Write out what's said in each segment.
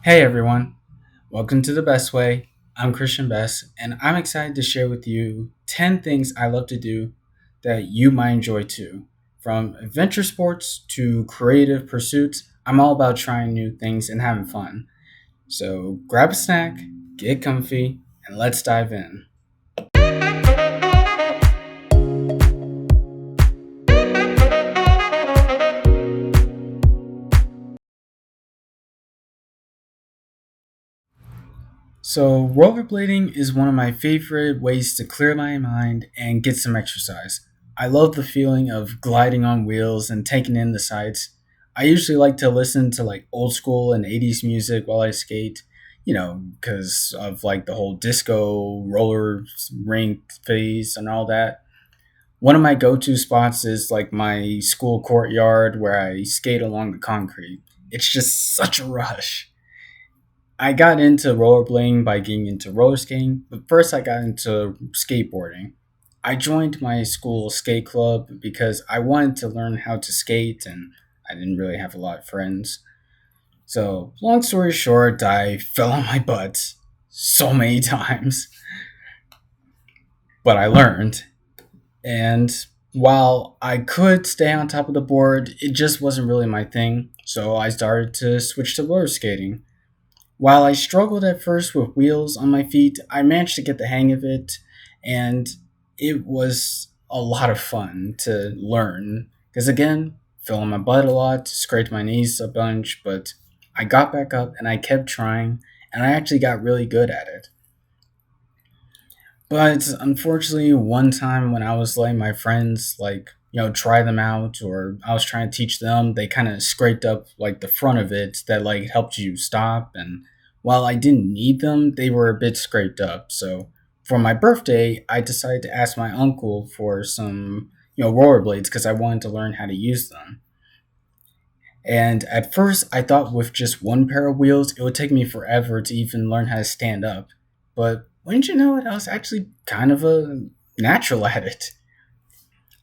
Hey everyone, welcome to The Best Way. I'm Christian Best, and I'm excited to share with you 10 things I love to do that you might enjoy too. From adventure sports to creative pursuits, I'm all about trying new things and having fun. So grab a snack, get comfy, and let's dive in. So, rollerblading is one of my favorite ways to clear my mind and get some exercise. I love the feeling of gliding on wheels and taking in the sights. I usually like to listen to like old school and 80s music while I skate, because of like the whole disco roller rink phase and all that. One of my go to spots is like my school courtyard where I skate along the concrete. It's just such a rush. I got into rollerblading by getting into roller skating, but first I got into skateboarding. I joined my school skate club because I wanted to learn how to skate and I didn't really have a lot of friends. So, long story short, I fell on my butt so many times, but I learned. And while I could stay on top of the board, it just wasn't really my thing. So I started to switch to roller skating. While I struggled at first with wheels on my feet, I managed to get the hang of it, and it was a lot of fun to learn. Because again, fell on my butt a lot, scraped my knees a bunch, but I got back up and I kept trying, and I actually got really good at it. But unfortunately, one time when I was letting my friends try them out, or I was trying to teach them, they kind of scraped up like the front of it that like helped you stop. And while I didn't need them, they were a bit scraped up. So for my birthday, I decided to ask my uncle for some rollerblades because I wanted to learn how to use them. And at first, I thought with just one pair of wheels, it would take me forever to even learn how to stand up. But wouldn't you know it, I was actually kind of a natural at it.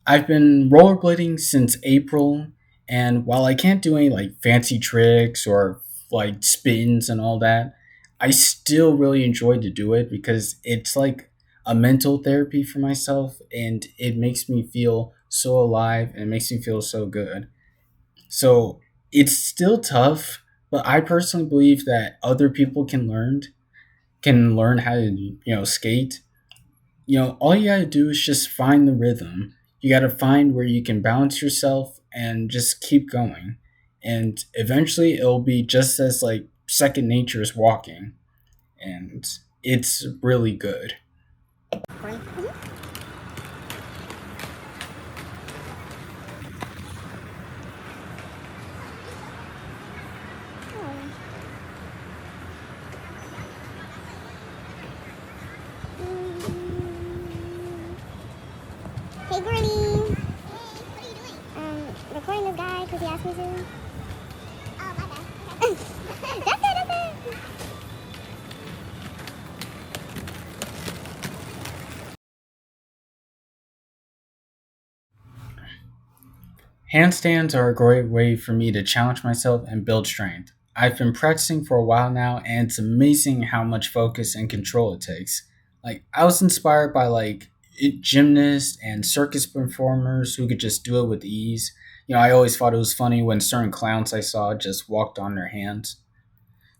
I've been rollerblading since April, and while I can't do any like fancy tricks or like spins and all that, I still really enjoy to do it because it's like a mental therapy for myself and it makes me feel so alive and it makes me feel so good. So it's still tough, but I personally believe that other people can learn how to skate. All you gotta do is just find the rhythm. You gotta find where you can balance yourself and just keep going. And eventually it'll be just as like second nature as walking. And it's really good. Hey, Granny. Recording this guy because he asked me to. Oh, my bad. That's it. Handstands are a great way for me to challenge myself and build strength. I've been practicing for a while now, and it's amazing how much focus and control it takes. Like, I was inspired by gymnasts and circus performers who could just do it with ease. I always thought it was funny when certain clowns I saw just walked on their hands.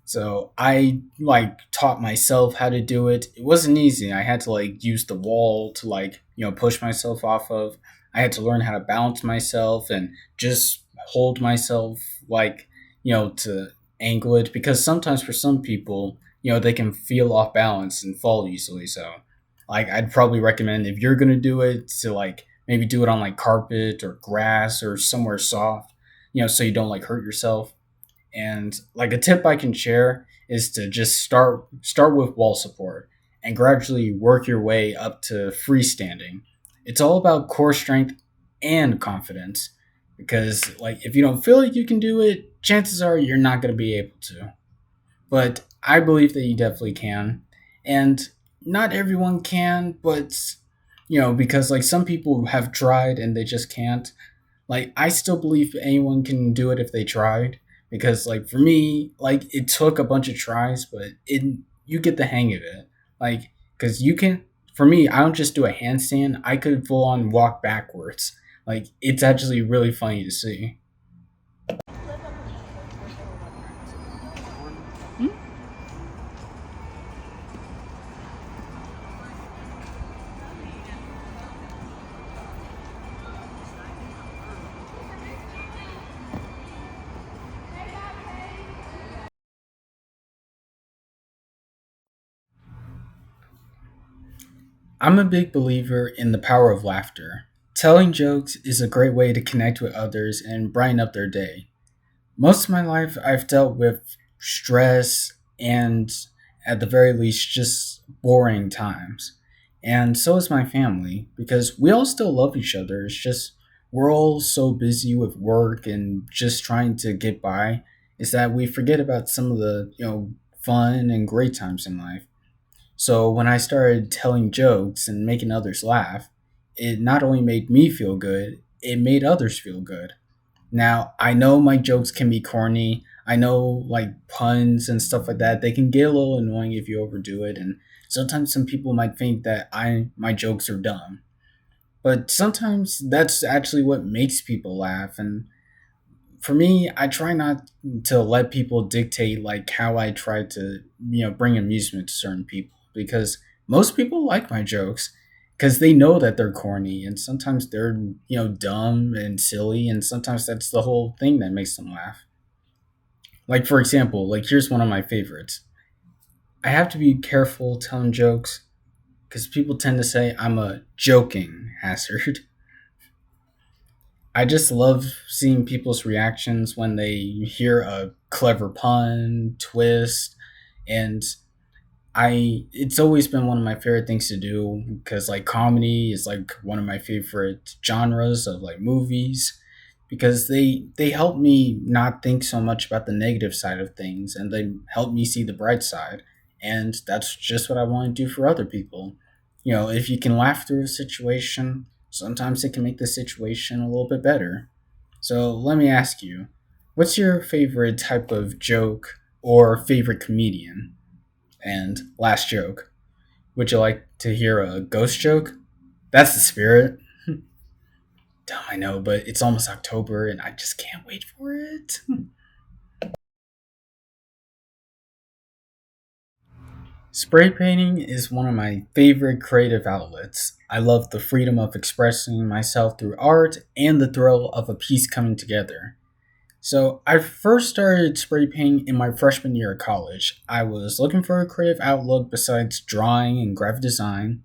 So I like taught myself how to do it. It wasn't easy. I had to like use the wall to push myself off of. I had to learn how to balance myself and just hold myself to angle it because sometimes for some people, they can feel off balance and fall easily. So like I'd probably recommend if you're going to do it to like maybe do it on like carpet or grass or somewhere soft, so you don't like hurt yourself. And like a tip I can share is to just start with wall support and gradually work your way up to freestanding. It's all about core strength and confidence because like if you don't feel like you can do it, chances are you're not going to be able to. But I believe that you definitely can. And not everyone can, but because like some people have tried and they just can't. Like I still believe anyone can do it if they tried because like for me, like it took a bunch of tries, but it you get the hang of it. Like because you can, for me, I don't just do a handstand. I could full on walk backwards. Like it's actually really funny to see. I'm a big believer in the power of laughter. Telling jokes is a great way to connect with others and brighten up their day. Most of my life, I've dealt with stress and, at the very least, just boring times. And so is my family, because we all still love each other. It's just we're all so busy with work and just trying to get by, is that we forget about some of the, fun and great times in life. So when I started telling jokes and making others laugh, it not only made me feel good, it made others feel good. Now, I know my jokes can be corny. I know like puns and stuff like that. They can get a little annoying if you overdo it, and sometimes some people might think that I my jokes are dumb. But sometimes that's actually what makes people laugh, and for me, I try not to let people dictate like how I try to, bring amusement to certain people, because most people like my jokes because they know that they're corny, and sometimes they're, dumb and silly, and sometimes that's the whole thing that makes them laugh. Like for example, like here's one of my favorites. I have to be careful telling jokes because people tend to say I'm a joking hazard. I just love seeing people's reactions when they hear a clever pun, twist, and I it's always been one of my favorite things to do because like comedy is like one of my favorite genres of like movies because they help me not think so much about the negative side of things and they help me see the bright side, and that's just what I want to do for other people. If you can laugh through a situation, sometimes it can make the situation a little bit better. So let me ask you, what's your favorite type of joke or favorite comedian? And last joke, would you like to hear a ghost joke? That's the spirit. Dumb, I know, but it's almost October and I just can't wait for it. Spray painting is one of my favorite creative outlets. I love the freedom of expressing myself through art and the thrill of a piece coming together. So, I first started spray painting in my freshman year of college. I was looking for a creative outlook besides drawing and graphic design.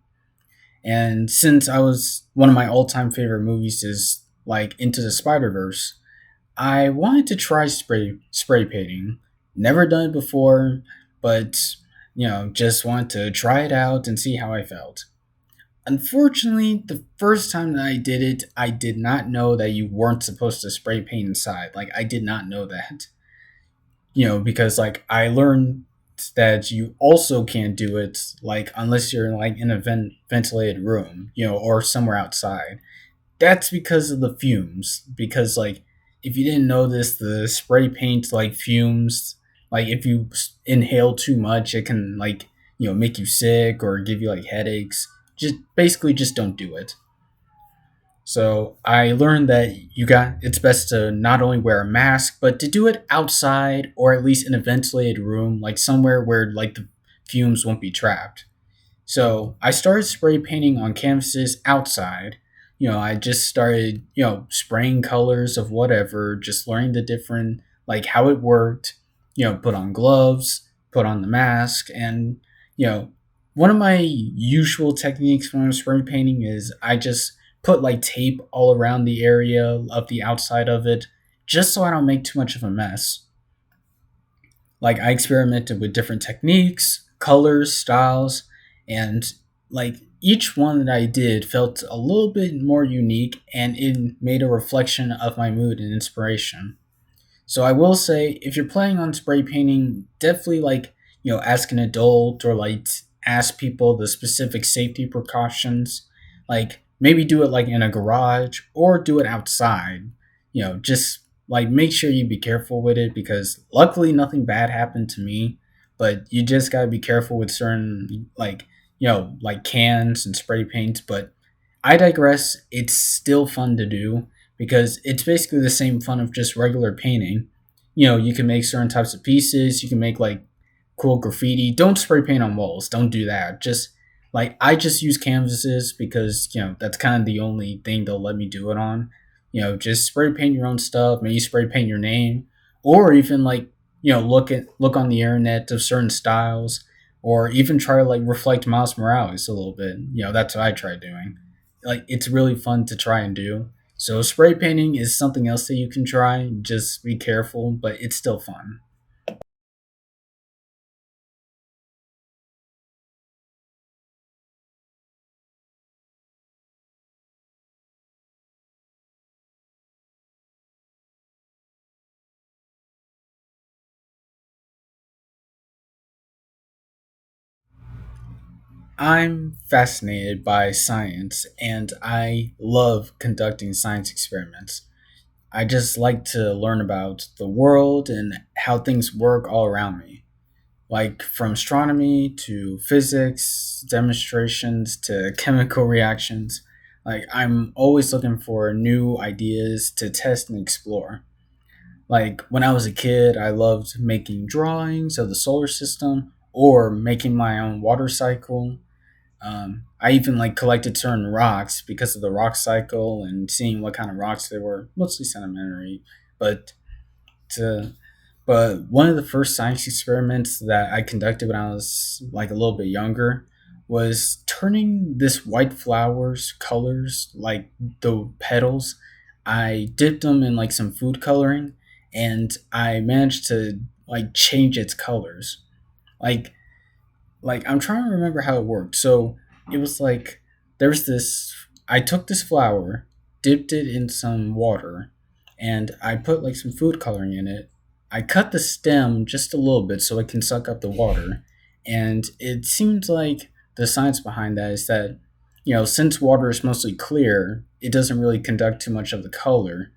And since I was one of my all time favorite movies is like Into the Spider Verse, I wanted to try spray painting. Never done it before, but just wanted to try it out and see how I felt. Unfortunately, the first time that I did it, I did not know that you weren't supposed to spray paint inside. Like I did not know that. Because like I learned that you also can't do it like unless you're like in a ventilated room, or somewhere outside. That's because of the fumes. Because like if you didn't know this, the spray paint like fumes. Like if you inhale too much, it can like make you sick or give you like headaches. Just basically just don't do it. So I learned that it's best to not only wear a mask, but to do it outside or at least in a ventilated room, like somewhere where like the fumes won't be trapped. So I started spray painting on canvases outside. I just started, spraying colors of whatever, just learning the different, like how it worked, put on gloves, put on the mask. And, you know, one of my usual techniques when I'm spray painting is I just put like tape all around the area of the outside of it, just so I don't make too much of a mess. Like I experimented with different techniques, colors, styles, and like each one that I did felt a little bit more unique and it made a reflection of my mood and inspiration. So I will say if you're planning on spray painting, definitely like, ask an adult or like ask people the specific safety precautions. Like maybe do it like in a garage or do it outside. Just like make sure you be careful with it because luckily nothing bad happened to me, but you just got to be careful with certain like like cans and spray paints. But I digress. It's still fun to do because it's basically the same fun of just regular painting. You can make certain types of pieces. You can make like cool graffiti. Don't spray paint on walls. Don't do that. Just like I just use canvases because that's kind of the only thing they'll let me do it on. Just spray paint your own stuff. Maybe spray paint your name, or even like look on the internet of certain styles, or even try to like reflect Miles Morales a little bit. That's what I try doing. Like it's really fun to try and do. So spray painting is something else that you can try. Just be careful, but it's still fun. I'm fascinated by science and I love conducting science experiments. I just like to learn about the world and how things work all around me. Like from astronomy to physics, demonstrations to chemical reactions. Like I'm always looking for new ideas to test and explore. Like when I was a kid, I loved making drawings of the solar system or making my own water cycle. I even like collected certain rocks because of the rock cycle and seeing what kind of rocks they were, mostly sedimentary. But to but one of the first science experiments that I conducted when I was like a little bit younger was turning this white flower's colors, like the petals. I dipped them in like some food coloring, and I managed to like change its colors. Like I'm trying to remember how it worked. So it was like there's this. I took this flower, dipped it in some water, and I put like some food coloring in it. I cut the stem just a little bit so it can suck up the water, and it seems like the science behind that is that since water is mostly clear, it doesn't really conduct too much of the color.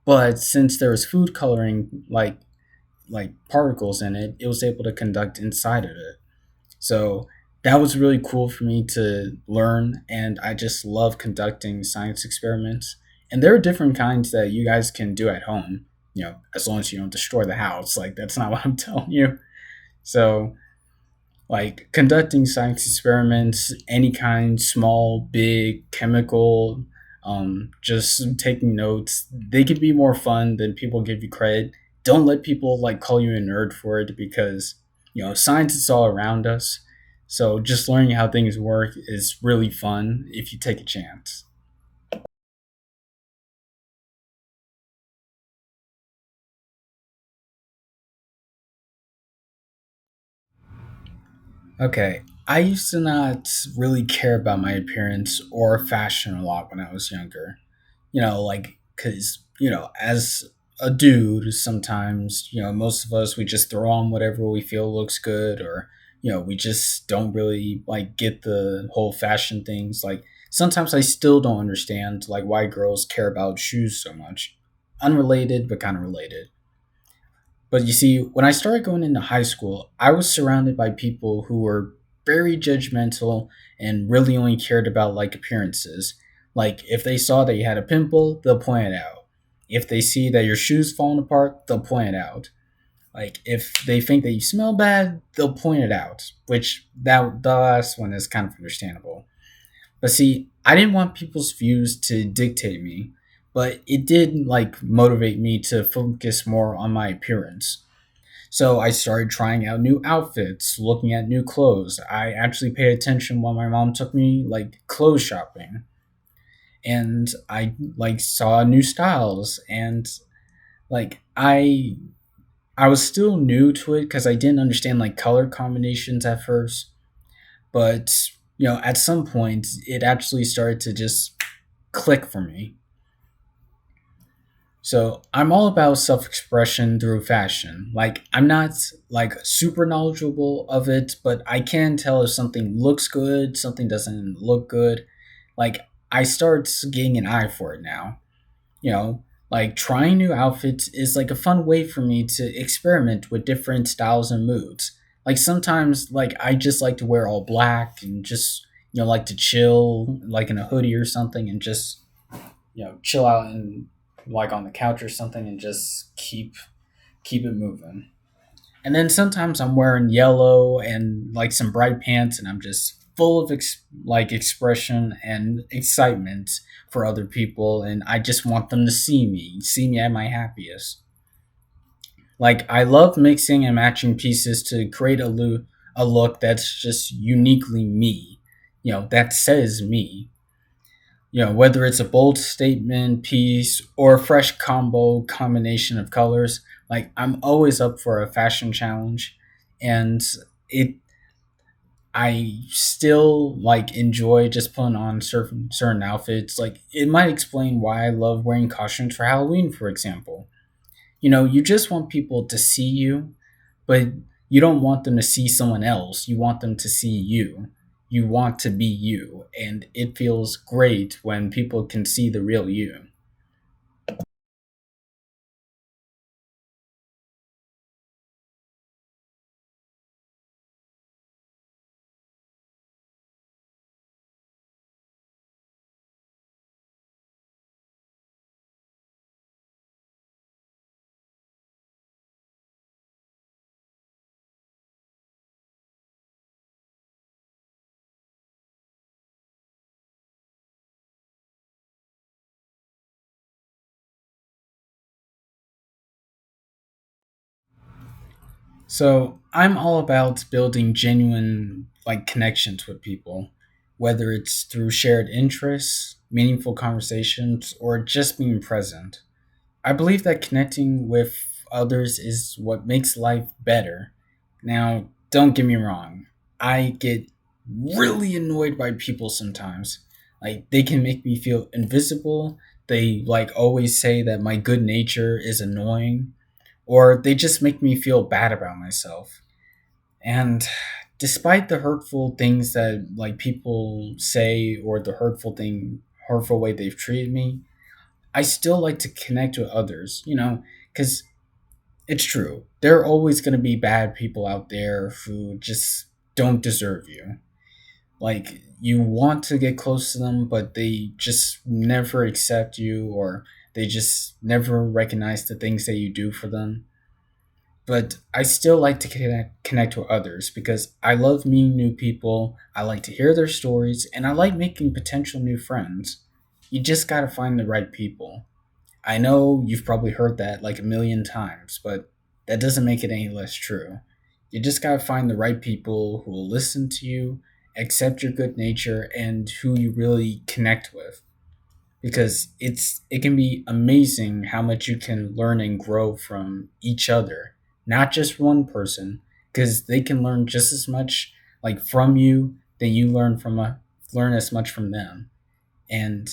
But since there was food coloring like particles in it, it was able to conduct inside of it. So that was really cool for me to learn, and I just love conducting science experiments. And there are different kinds that you guys can do at home, as long as you don't destroy the house. Like, that's not what I'm telling you. So, like, conducting science experiments, any kind, small, big, chemical, just taking notes, they can be more fun than people give you credit. Don't let people, like, call you a nerd for it because, science is all around us. So just learning how things work is really fun if you take a chance. Okay, I used to not really care about my appearance or fashion a lot when I was younger. Like, because, as a dude, sometimes, most of us, we just throw on whatever we feel looks good, or, we just don't really, like, get the whole fashion things. Like, sometimes I still don't understand, like, why girls care about shoes so much. Unrelated, but kind of related. But you see, when I started going into high school, I was surrounded by people who were very judgmental and really only cared about like appearances. Like if they saw that you had a pimple, they'll point it out. If they see that your shoes falling apart, they'll point it out. Like if they think that you smell bad, they'll point it out. Which that the last one is kind of understandable. But see, I didn't want people's views to dictate me, but it did like motivate me to focus more on my appearance. So I started trying out new outfits, looking at new clothes. I actually paid attention when my mom took me like clothes shopping, and I like saw new styles, and like I was still new to it because I didn't understand like color combinations at first, but at some point it actually started to just click for me. So I'm all about self-expression through fashion. Like I'm not like super knowledgeable of it, but I can tell if something looks good, something doesn't look good. Like I start getting an eye for it now. Like trying new outfits is like a fun way for me to experiment with different styles and moods. Like sometimes like I just like to wear all black and just like to chill like in a hoodie or something and just chill out and like on the couch or something and just keep it moving. And then sometimes I'm wearing yellow and like some bright pants, and I'm just full of like expression and excitement for other people, and I just want them to see me at my happiest. Like I love mixing and matching pieces to create a look that's just uniquely me. That says me. Whether it's a bold statement piece or a fresh combination of colors, like I'm always up for a fashion challenge, and it I still like enjoy just putting on certain outfits. Like it might explain why I love wearing costumes for Halloween, for example. You just want people to see you, but you don't want them to see someone else. You want them to see you. You want to be you, and it feels great when people can see the real you. So I'm all about building genuine like connections with people, whether it's through shared interests, meaningful conversations, or just being present. I believe that connecting with others is what makes life better. Now, don't get me wrong, I get really annoyed by people sometimes. Like, they can make me feel invisible. They, like, always say that my good nature is annoying, or they just make me feel bad about myself. And despite the hurtful things that, like, people say or the hurtful way they've treated me, I still like to connect with others, because it's true. There are always going to be bad people out there who just don't deserve you. Like, you want to get close to them, but they just never accept you or they just never recognize the things that you do for them. But I still like to connect with others because I love meeting new people, I like to hear their stories, and I like making potential new friends. You just gotta find the right people. I know you've probably heard that like a million times, but that doesn't make it any less true. You just gotta find the right people who will listen to you, accept your good nature, and who you really connect with. Because it can be amazing how much you can learn and grow from each other, not just one person, because they can learn just as much like from you than you learn as much from them. And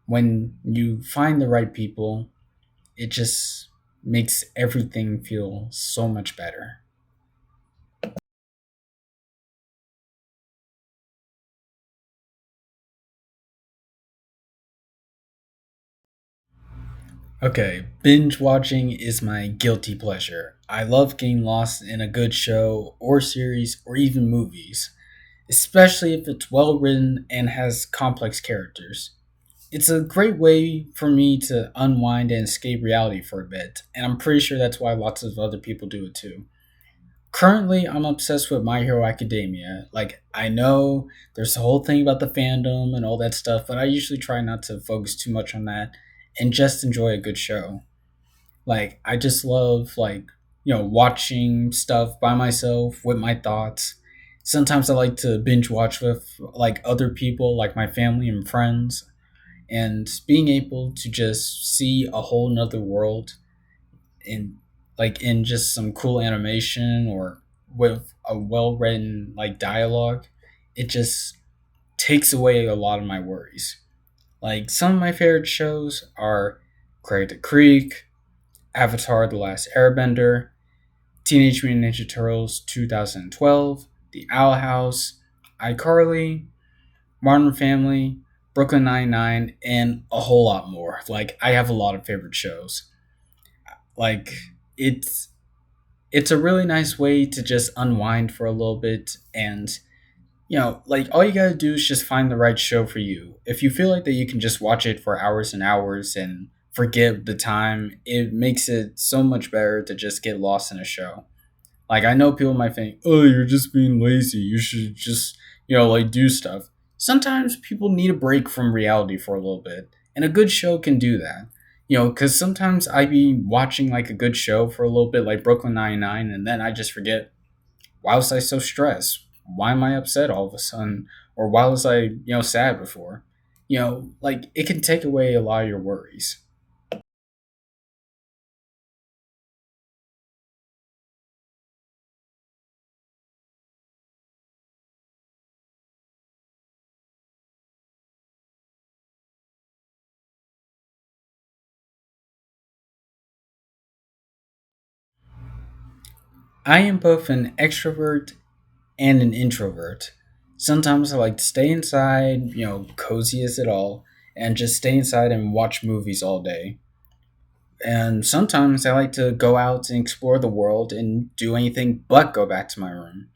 when you find the right people, it just makes everything feel so much better. Okay, binge watching is my guilty pleasure. I love getting lost in a good show or series or even movies, especially if it's well written and has complex characters. It's a great way for me to unwind and escape reality for a bit, and I'm pretty sure that's why lots of other people do it too. Currently, I'm obsessed with My Hero Academia. Like, I know there's the whole thing about the fandom and all that stuff, but I usually try not to focus too much on that and just enjoy a good show. Like, I just love, like, watching stuff by myself with my thoughts. Sometimes I like to binge watch with, like, other people, like my family and friends, and being able to just see a whole nother world in in just some cool animation or with a well written like dialogue, it just takes away a lot of my worries. Like some of my favorite shows are Craig the Creek, Avatar The Last Airbender, Teenage Mutant Ninja Turtles 2012, The Owl House, iCarly, Modern Family, Brooklyn Nine-Nine, and a whole lot more. Like, I have a lot of favorite shows. Like, it's it's a really nice way to just unwind for a little bit. And like, all you gotta do is just find the right show for you. If you feel like that you can just watch it for hours and hours and forget the time, it makes it so much better to just get lost in a show. Like, I know people might think, oh, you're just being lazy, you should just like, do stuff. Sometimes people need a break from reality for a little bit, and a good show can do that. Because sometimes I be watching like a good show for a little bit, like Brooklyn Nine-Nine, and then I just forget, why was I so stressed? Why am I upset all of a sudden? Or why was I, sad before? Like, it can take away a lot of your worries. I am both an extrovert and an introvert. Sometimes I like to stay inside, cozy as it all, and just stay inside and watch movies all day. And sometimes I like to go out and explore the world and do anything but go back to my room.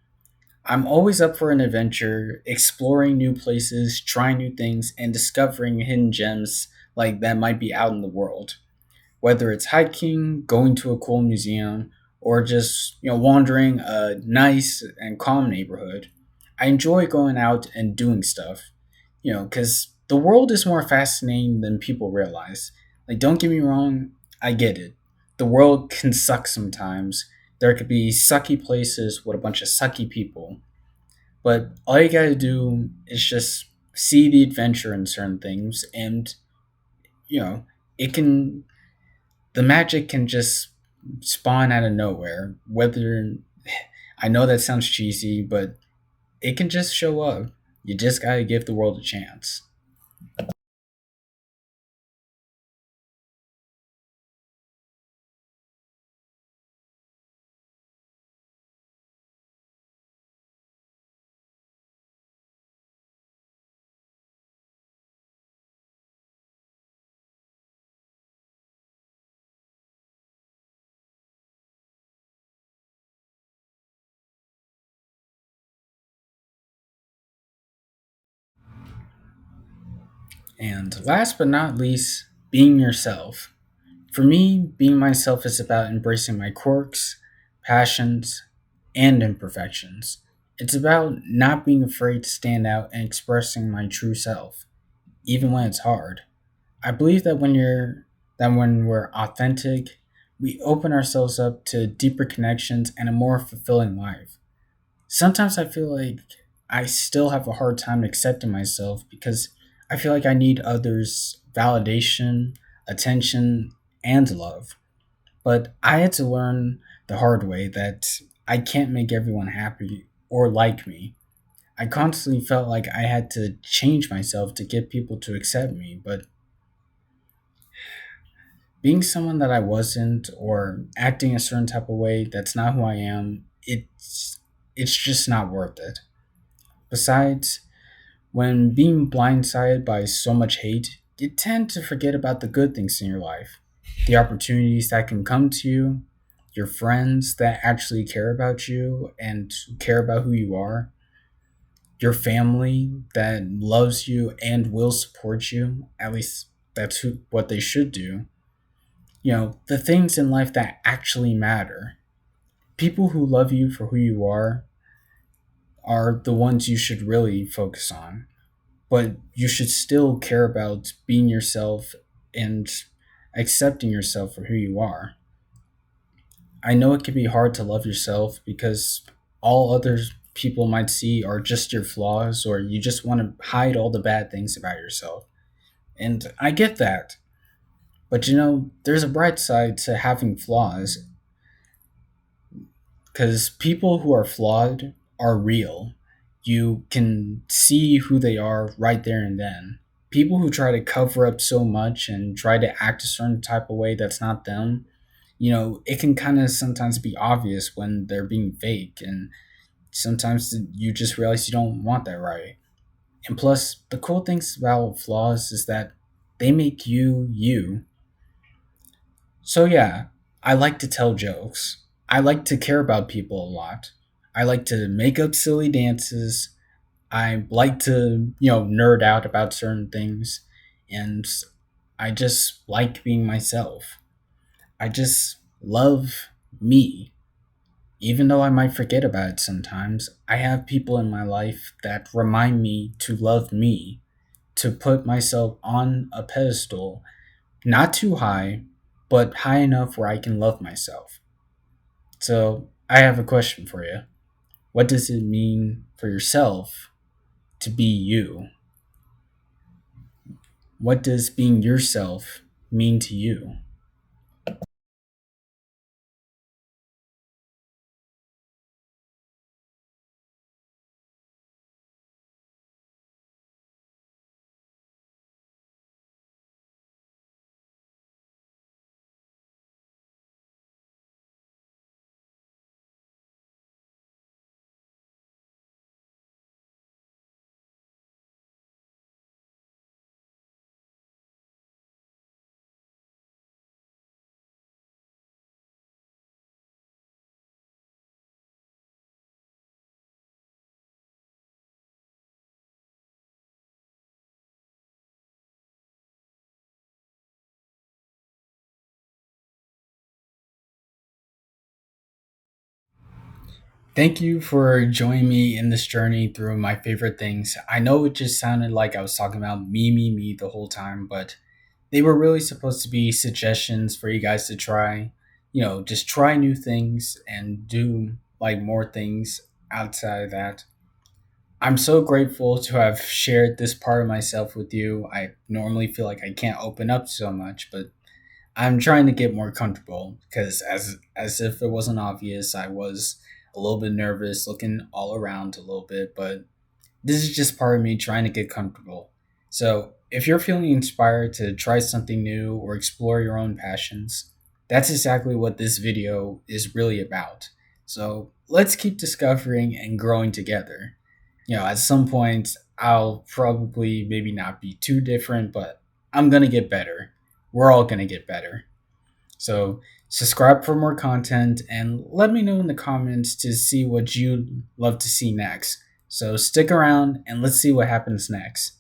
I'm always up for an adventure, exploring new places, trying new things, and discovering hidden gems like that might be out in the world. Whether it's hiking, going to a cool museum, or just wandering a nice and calm neighborhood, I enjoy going out and doing stuff. Because the world is more fascinating than people realize. Like, don't get me wrong, I get it. The world can suck sometimes. There could be sucky places with a bunch of sucky people, but all you gotta do is just see the adventure in certain things, and you know it can the magic can just spawn out of nowhere. Whether I know that sounds cheesy, but it can just show up. You just gotta give the world a chance. And last but not least, being yourself. For me, being myself is about embracing my quirks, passions, and imperfections. It's about not being afraid to stand out and expressing my true self, even when it's hard. I believe that when we're authentic, we open ourselves up to deeper connections and a more fulfilling life. Sometimes I feel like I still have a hard time accepting myself because I feel like I need others' validation, attention, and love. But I had to learn the hard way that I can't make everyone happy or like me. I constantly felt like I had to change myself to get people to accept me, but being someone that I wasn't, or acting a certain type of way that's not who I am, it's just not worth it. Besides, when being blindsided by so much hate, you tend to forget about the good things in your life, the opportunities that can come to you, your friends that actually care about you and care about who you are, your family that loves you and will support you. At least what they should do. The things in life that actually matter. People who love you for who you are the ones you should really focus on. But you should still care about being yourself and accepting yourself for who you are. I know it can be hard to love yourself because all other people might see are just your flaws, or you just want to hide all the bad things about yourself. And I get that. But there's a bright side to having flaws, because people who are flawed are real. You can see who they are right there and then. People who try to cover up so much and try to act a certain type of way that's not them, it can kind of sometimes be obvious when they're being fake, and sometimes you just realize you don't want that, right? And plus, the cool things about flaws is that they make you you. So, yeah, I like to tell jokes. I like to care about people a lot. I like to make up silly dances. I like to, nerd out about certain things. And I just like being myself. I just love me. Even though I might forget about it sometimes, I have people in my life that remind me to love me, to put myself on a pedestal, not too high, but high enough where I can love myself. So, I have a question for you. What does it mean for yourself to be you? What does being yourself mean to you? Thank you for joining me in this journey through my favorite things. I know it just sounded like I was talking about me the whole time, but they were really supposed to be suggestions for you guys to try. Just try new things and do like more things outside of that. I'm so grateful to have shared this part of myself with you. I normally feel like I can't open up so much, but I'm trying to get more comfortable because as if it wasn't obvious, I was a little bit nervous, looking all around a little bit, but this is just part of me trying to get comfortable. So, if you're feeling inspired to try something new or explore your own passions, that's exactly what this video is really about. So, let's keep discovering and growing together. At some point, I'll probably maybe not be too different, but I'm going to get better. We're all going to get better. So, subscribe for more content and let me know in the comments to see what you'd love to see next. So, stick around and let's see what happens next.